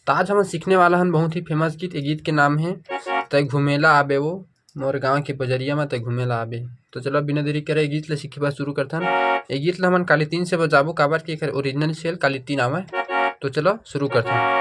तो आज हम सीखने वाला हन बहुत ही फेमस गीत। ये गीत के नाम है तय घुमेला आबे वो मोर गाँव के बजरिया में तय घुमेला आबे। तो चलो बिना देरी करे ये गीत ला सीखे बर शुरू करथन। ये गीत ला हमन काली तीन से बजाबो काबर के एकर ओरिजिनल सेल काली तीन आवे। तो चलो शुरू करथन।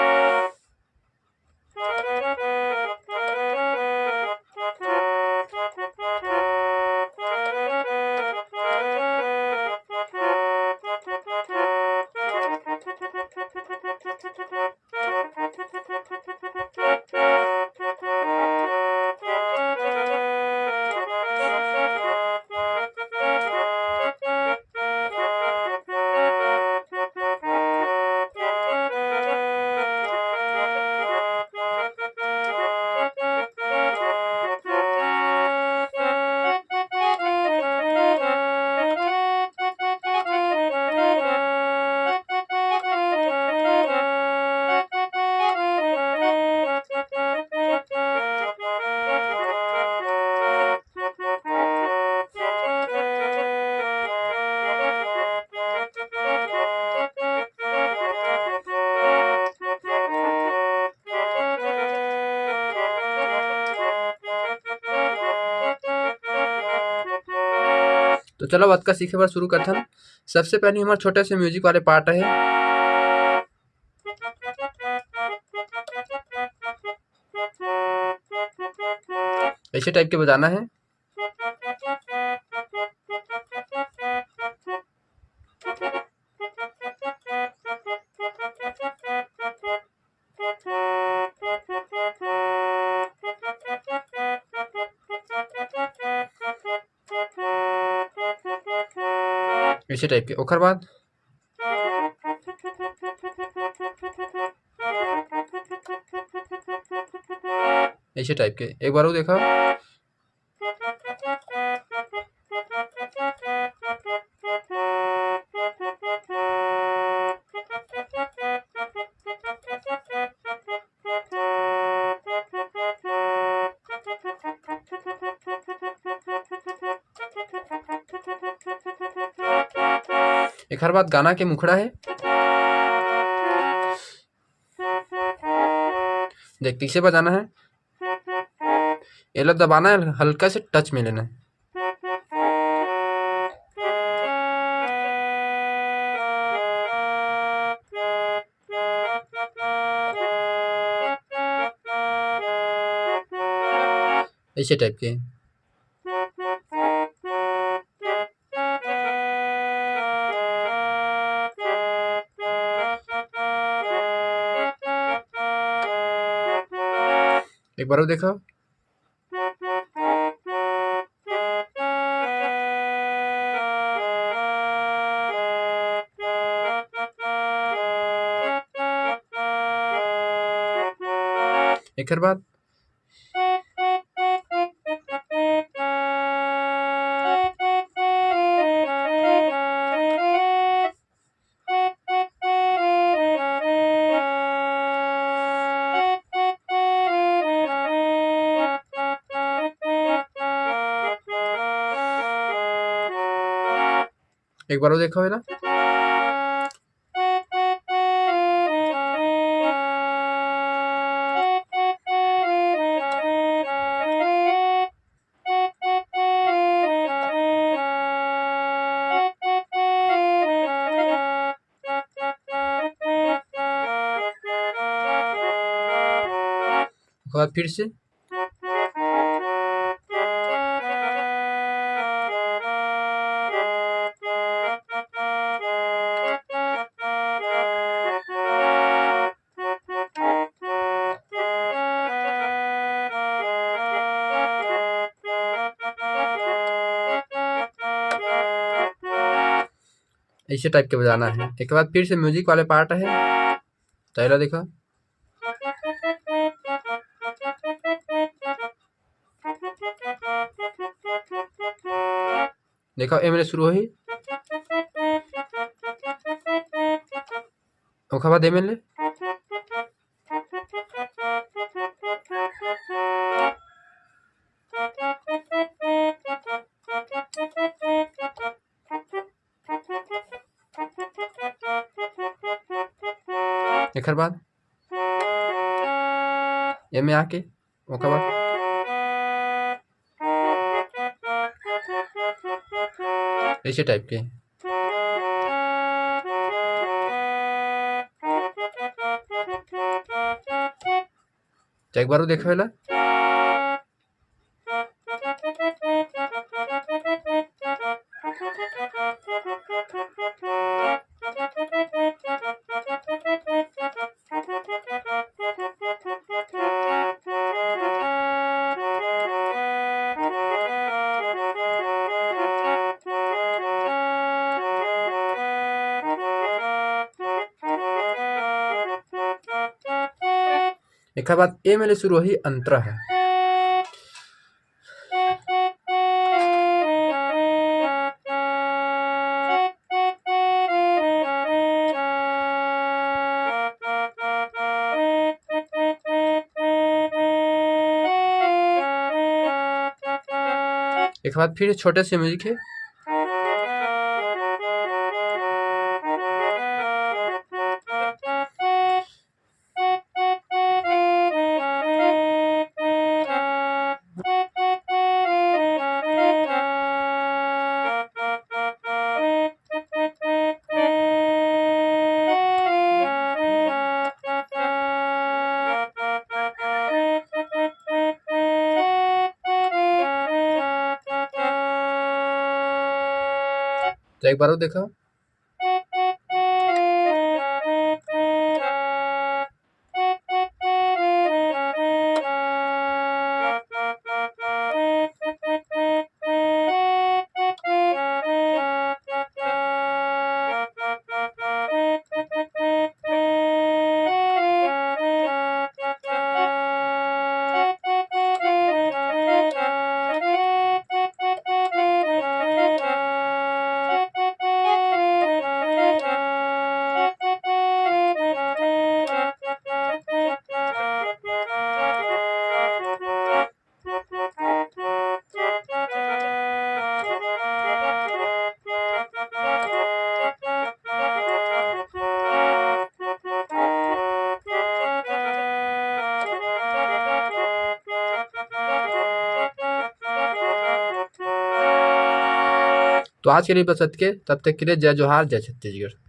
तो चलो बात का सीखे बर शुरू करथन। सबसे पहले हमारे छोटे से म्यूजिक वाले पार्ट है। ऐसे टाइप के बजाना है। ऐसे टाइप के ओकर बाद ऐसे टाइप के एक बार वो देखा। एक हर बात गाना के मुखड़ा है। देख किसे बजाना है। एला दबाना है, हल्का से टच में लेना है। ऐसे टाइप के एक बार वो देखो। एक हर बात एक बार वो देखो है ना। उसके बाद फिर से ऐसे टाइप के बजाना है। एक बाद फिर से म्यूजिक वाले पार्ट है। पहला देखो। देखो ए मेरे शुरू हुई। ओखा बाद ए मेरे एकर बाद एमे आके ओकर बाद ऐसे टाइप के तो एक बार देखे वाला एक बाद ए मेले शुरू ही अंतरा है। एक बाद फिर छोटे से म्यूजिक है। तो एक बार और देखो। तो आज के लिए बस इतने, तब तक के लिए जय जोहार, जय छत्तीसगढ़।